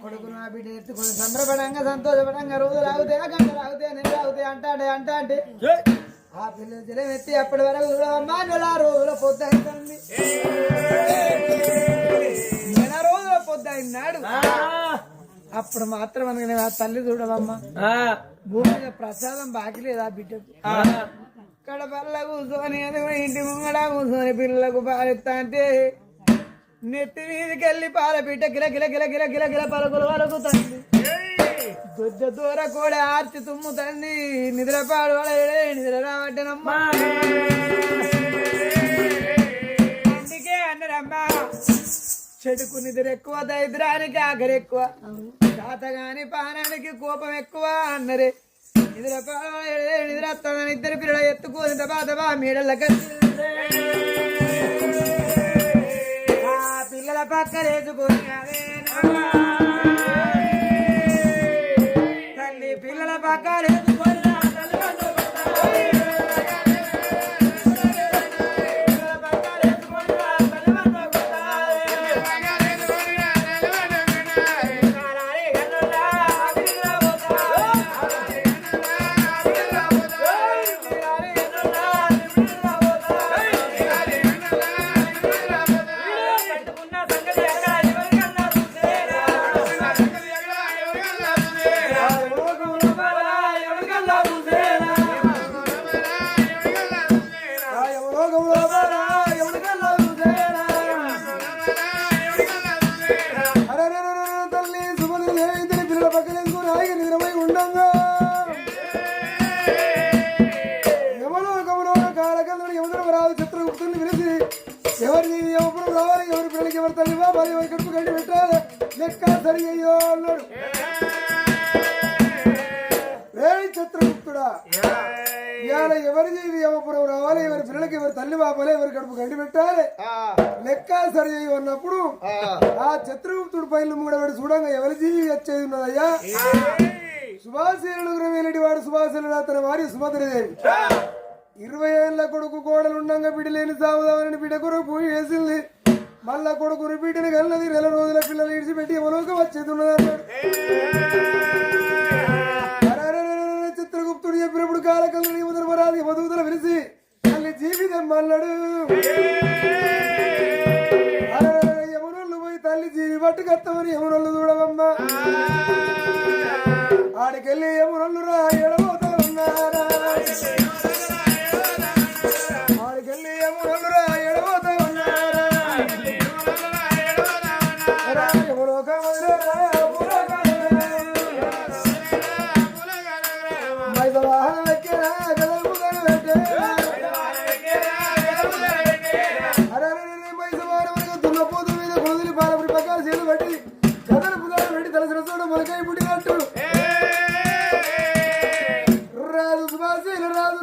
కొడుకును ఆ బిడ్డ ఎత్తుకొని సంబరపడంగా సంతోషపడంగా రోజులు ఆగుతాయి గంటలు ఆగుతాయి నెలలు ఆగుతాయి అంటే ఆ పిల్లలు జలం ఎత్తి అప్పటి వరకు అమ్మా నెల రోజుల పొద్దు అవుతుంది నెల రోజుల పొద్దు అయినాడు అప్పుడు మాత్రం అనగానే ఆ తల్లి చూడవమ్మా భూమి మీద ప్రసాదం బాకి లేదా బిడ్డకు కడపల్ల కూర్చొని ఇంటి ముంగడ కూర్చొని పిల్లలకు పాలెత్తా అంటే నెత్తి మీదకి వెళ్ళి పాల బిడ్డ గిల గిల గిల గిల గిల గిల పలుకుల వరకు తండ్రి దొడ్డ దూర కూడా ఆర్చి తుమ్ము తండ్రి నిద్రపాడు నిద్ర రావట్టనమ్మా అందుకే అన్నారమ్మా చెడుకు నిద్ర ఎక్కువ దరిద్రానికి ఆఖరి ఎక్కువ తాతగాని పానానికి కోపం ఎక్కువ అన్నరే నిద్ర వస్తుందని ఇద్దరు పిల్లల ఎత్తుకోని దబా మీడల పిల్లల పక్కలేసుకొని తల్లి పిల్లల పక్కలేసుకొని చిత్రగుప్తుడా ఇవాళ ఎవరి యమపురం రావాలి ఎవరి పిల్లలకి ఎవరి తల్లి బాబాలే ఎవరి కడుపు గండి పెట్టాలి లెక్క సరి అన్నప్పుడు ఆ చిత్రగుప్తుడు పైన మూడవాడు చూడంగా ఎవరి జీవి వచ్చేది ఉన్నదయ్యా సుభాషేనుడు వేలటి వాడు సుభాషేనుడు అతని వారి సుభద్రదేవి 20 ఏళ్ళ కొడుకు కోడలు ఉండంగా బిడ్డలేని సాగుదామని బిడ్డ కొరకు పూజ చేసింది మళ్ళా కొడుకుని బిడ్డని కన్నది 2 రోజుల పిల్లలు ఇడిచిపెట్టి ఎవరోకి వచ్చేది ఉన్నదన్నాడు చిత్రగుప్తుడు చెప్పినప్పుడు కాలకల్ని ధర్మరాజు యమదూతల విరిసి మళ్ళీ జీవితం అన్నాడు యమునోళ్ళు పోయి తల్లి జీవి పట్టుకత్తమని యమునోళ్ళు చూడవమ్మా ఆడికెళ్ళి యమునోళ్ళు రా ఎడబోతా ఉన్నారా ఆడికెళ్ళి యమునోళ్ళు రా ఎడబోతా ఉన్నారా యమునోక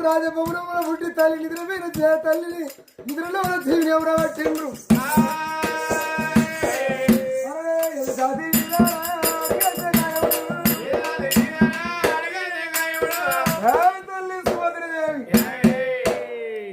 రాజభవనంలో పుట్టి తల్లి నిద్రపోయిన తల్లిని నిద్రలో జీవిని ఎవరు పట్టిండ్రు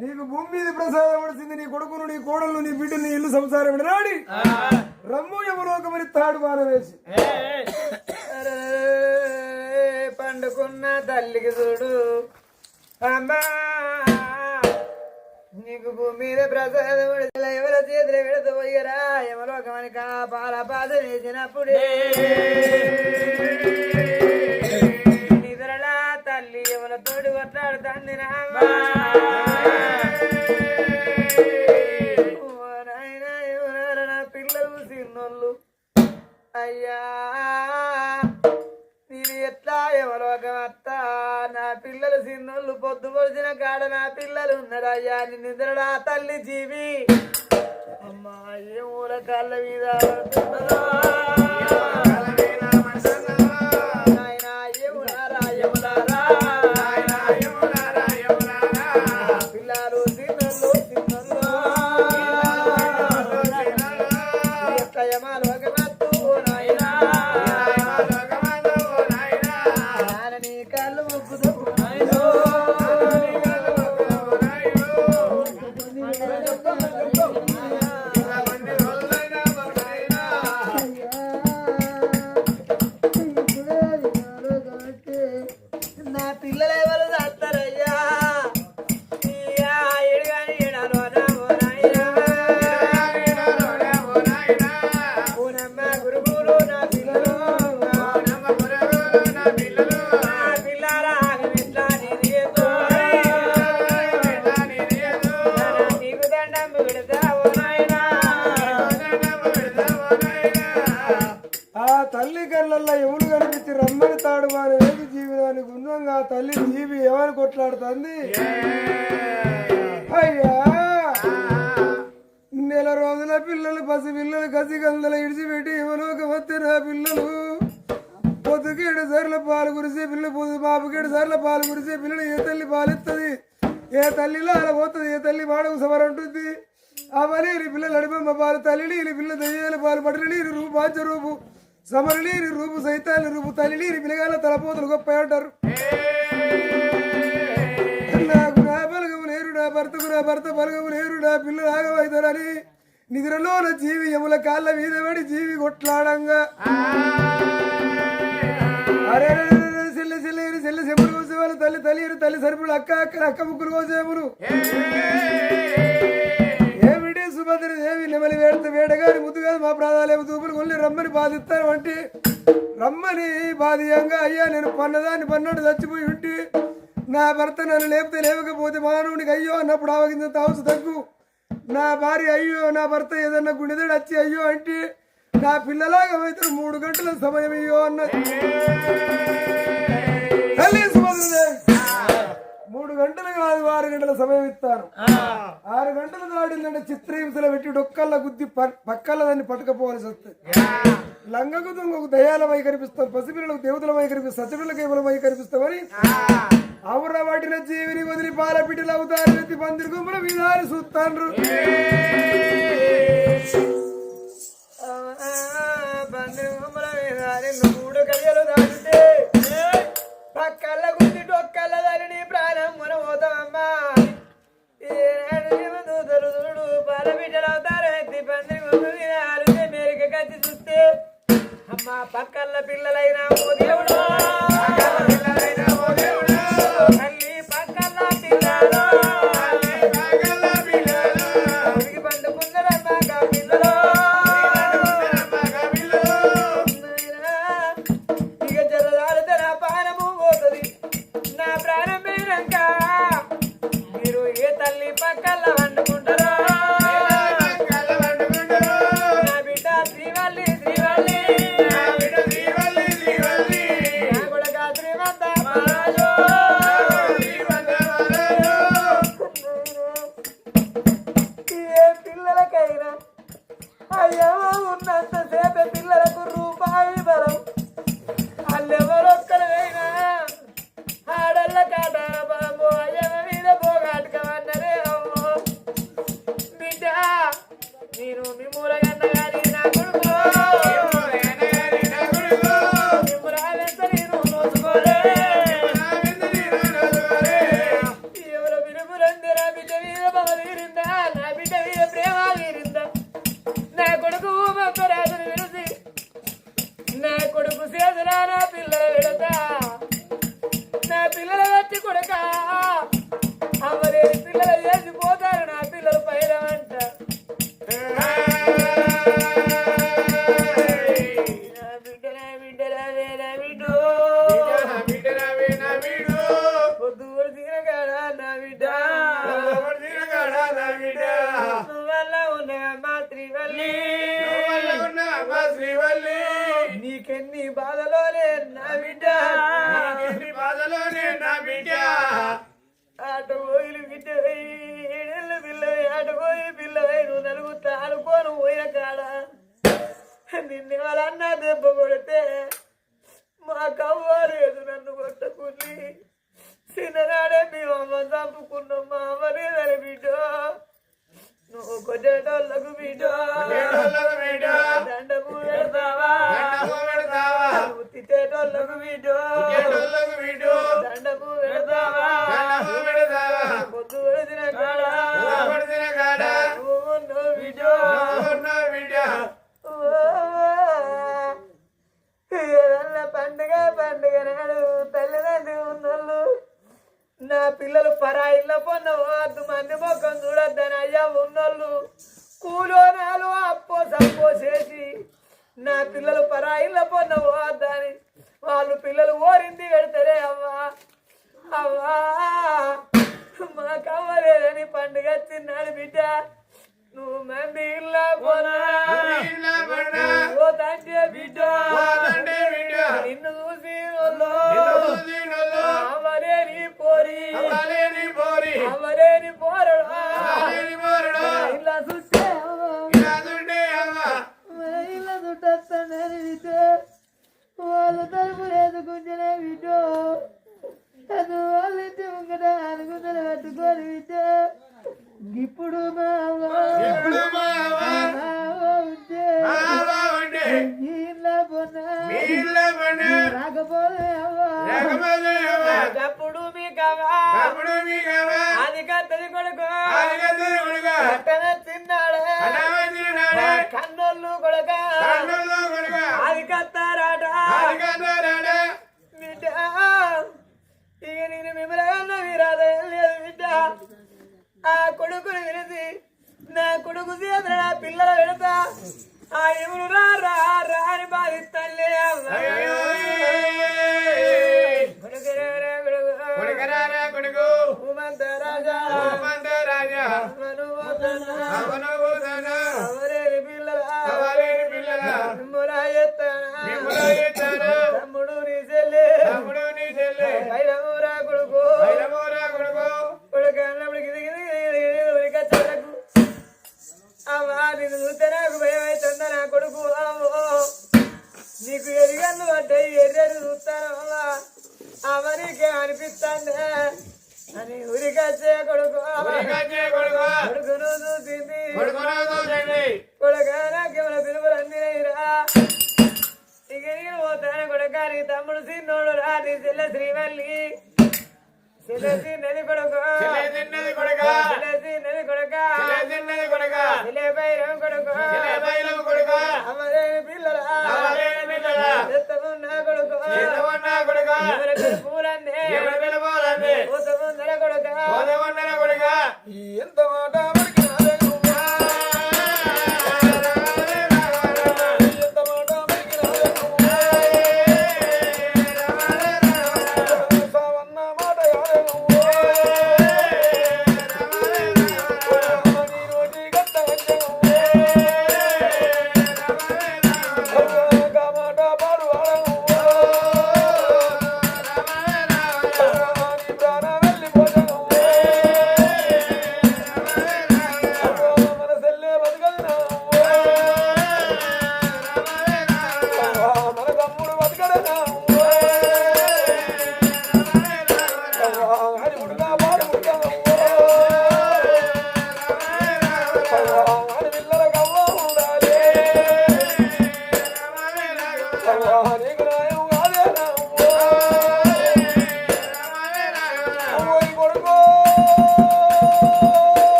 నీకు భూమి మీద ప్రసాదం పడిచింది నీ కొడుకును నీ కోడలు నీ బిడ్డలు నీ ఇల్లు సంసారం రాడి రమ్ము యమలోకమని తాడు బాణ వేసి పండుకున్న తల్లికి చూడు అమ్మా నీకు భూమి మీద ప్రసాదం ఎవరి చేతులు పెడుతూ పోయరా యమలోకమని పాల బాధ వేసినప్పుడే నిద్రలా తల్లి ఎవరితోటి కొట్లాడుతుంది నాయనా ఎవరు నా పిల్లలు చిన్నోళ్ళు అయ్యా నేను ఎట్లా యమలోకం అత్తా నా పిల్లలు చిన్నోళ్ళు పొద్దు పొడిచిన కాడ నా పిల్లలు ఉన్నారయ్యా నిద్రడా తల్లి జీవి అమ్మా ఏ మూల కాళ్ళ మీద నాయనా ఏమున్నారా యములారా పిల్లలు చిన్నోళ్ళు చిన్నోళ్ళు యొక్క యమలోకం అత్తు నాయనా తల్లి కళ్ళల్లో ఎవరు కనిపించి రమ్మని తాడు వాని వేది జీవితాన్ని గుందంగా తల్లి జీవి ఎవరు కొట్లాడుతుంది అయ్యా నెల రోజుల పిల్లలు పసి పిల్లలు కసి గందల ఇడిచిపెట్టి ఎవరోక వస్తే నా పిల్లలు పొద్దుకేడు సార్ల పాలు కురిసే పిల్లలు పొద్దు బాబుకేడు సార్ల పాలు కురిసే పిల్లలు ఏ తల్లి పాలిస్తుంది ఏ తల్లిలో అలా పోతుంది ఏ తల్లి వాడకు సమరంటుంది అవని పిల్లలు అడిపమ్మ పాలు తల్లి పిల్లలు దయ్యాల పాలు పడలి రూపు బాధ్య రూపు సమరలి రూపు సైతాన్ని రూపు తల్లి పిల్లగాల తలపోతలు గొప్ప అంటారు నాకు నా బలగము లేరు నా భర్తకు నా భర్త బలగము లేరు నా పిల్లలు ఆగమవుతారని నిద్రలో నా జీవి ఎముల కాళ్ళ మీద పడి జీవి కొట్లాడంగా అరే చెల్లె చెల్లె చెల్లె చెప్పులు కోసేవాళ్ళు తల్లి తల్లి తల్లి సరుపులు అక్క అక్కడ అక్క ముగ్గురు కోసేములు ఏమిటి సుభద్ర దేవి నెమలి వేడితే వేడగాని ముద్దు కాదు మా ప్రాణాలేమో తూపులు కొల్లి రమ్మని బాధిస్తాను అంటే రమ్మని బాధీయంగా అయ్యా నేను పన్నదాన్ని పన్నోడు చచ్చిపోయి ఉంటే నా భర్త నన్ను లేపితే లేవకపోతే మానవునికి అయ్యో అన్నప్పుడు ఆవగింత తావుసు తగ్గు నా భార్య అయ్యో నా భర్త ఏదన్నా గుండెదడు వచ్చి అయ్యో అంటే నా పిల్లలాగా అయితే 3 గంటల సమయం అయ్యో అన్నది తల్లి సుభద్రదేవి 3 గంటలు కాదు 6 గంటల సమయం ఇస్తాను 6 గంటలు దాడిందంటే చిత్రహింసలు పెట్టి డొక్కల్ల గుద్ది పక్కల దాన్ని పట్టుకపోవాల్సి వస్తుంది లంగకు తుంగకు దయాలమై కనిపిస్తాం పసిపిల్లలకు దేవతలమై కనిపిస్తాం సత్యపిల్లలకు ఏమలమై కనిపిస్తామని అవుర వాటిన జీవిని వదిలి పాల పిట్టలు అవుతారు ఎత్తి పందిరి గుమ్మల విధాలు చూస్తాండ్రు పందిరి గుమ్మల విధాలు 3 గడియలు దాటితే పక్కల గుద్ది డొక్కల దాని ప్రాణం మన పోతామమ్మా దొరుడు పాల పిట్టలు అవుతారు ఎత్తి పందిరి గుమ్మల విధాలు మేరక కత్తి చూస్తే అమ్మ పక్కల పిల్లలైనా ఓ దేవుడు తల్లి పక్కల పిల్లలు పండుకున్నారమ్మ పిల్లలు ఇక జరదాలితే నా ప్రాణము పోతుంది నా ప్రాణం పోయినాక మీరు ఏ తల్లి పక్కల వండుకుంటారో నా బిడ్డ శ్రీవల్లి శ్రీవల్లి నా కొడుక శ్రీమంత మహారాజు ఏ పిల్లలకైనా అయ్యో ఉన్నంతసేపే పిల్లలకు రూపాయి బలం వాళ్ళెవరొక్కరైనా ఆడళ్ళ కాటార బాబు అయ్యవ మీద పోగాటుకమన్నరే అమ్మో బిడ్డ నేను మిమ్మూలగన్న గాని నా కొడుకు మిమ్మూలగంత నేను నోచుకోలే ఎవరు వినుమురంది నా బిడ్డ మీద బల తీరిందా నా బిడ్డ మీద ప్రేమ తీరిందా నా కొడుకు మంతరాజుని విడిసి నా కొడుకు చేతులా నా పిల్లల విడతా నా పిల్లల వచ్చి కొడుక అమ్మలేని పిల్లలు చేసిపోతారు నా పిల్లలు పైన అంట నా బిడ్డ నా బిడ్డ రావే నా బిడ్డు పొద్దు తిన కాడా నా బిడ్డ వల్ల ఉన్నవమ్మా శ్రీవల్లి నీకెన్ని బాధలోనే నా బిడ్డ ఆట పోయిలు బిడ్డ ఏడేళ్ళ పిల్లవి ఆట పోయి పిల్లవై నువ్వు నలుగుతా అనుకోను పోయిన కాడ నిన్ను వాళ్ళన్నా దెబ్బ కొడితే మా కవ్వలేదు నన్ను కొట్టకుని చిన్ననాడే మేము అమ్మ చంపుకున్నాం మా అమ్మలేదని బిడ్డ నువ్వు కొట్టేటోళ్ళకు బిడ్డ దండము పెడతావా నువ్వు తిట్టేటోళ్ళకు బిడ్డ దండము పెడతావా పొద్దు పడిన కాడ నువ్వు బిడ్డ ఏదన్నా పండుగ నాడు తల్లిదండ్రి ఉన్నోళ్ళు నా పిల్లలు పరాయిల్లో పొందవద్దు మంది మొక్కం చూడొద్దని అయ్యా ఉన్నోళ్ళు కూలోనాలు అప్పో సప్పో చేసి నా పిల్లలు పరాయిల్లో పొందవద్దని వాళ్ళు పిల్లలు ఓరింది పెడతారే అవ్వా అవ్వా మాకవ్వలేదని పండుగ తిన్నాడు బిడ్డ నువ్వు మంది ఇల్లా పోనా ఓ తండ్రి బిడ్డ రాకపోతే అప్పుడు అది కత్తది కొడుకు తిన్నాడే కన్నోళ్ళు కొడుక అది కత్తారాట బిడ్డ ఇక నేను మిమ్మల్ని వీరాదే లేదు బిడ్డ ఆ కొడుకుని వినిసి నా కొడుకు చేతుల నా పిల్లల పెడతా ఆ ఎవరు రా అని బాధిస్తాలే కొడుకు హుమంత రాజా అవరేని పిల్లల తమ్ముడు నీ చెల్లె ఐరమూరా కొడుకు కొడుకు అన్నప్పటికి చెల్లకు అమ్మా నీకు చూస్తే నాకు భయం అవుతుందా నా కొడుకు నీకు ఎరిగన్ను పడ్డాయి ఎర్రని చూస్తాను అమ్మ నీకే అనిపిస్తాంది అని ఉరికొచ్చే కొడుకు కొడుకును చూసింది కొడుక నాకేమైనా పిలుపులు అందినయిరా ఇక నేను పోతాను కొడుక నీ తమ్ముడు సిన్నోడు రా నీ చెల్లె శ్రీవల్లి నది కొడుకు భైరవం కొడుకు అమరేని పిల్లల కొడుకు పూలన్నే కొడుక ఎంత మాట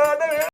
రాధ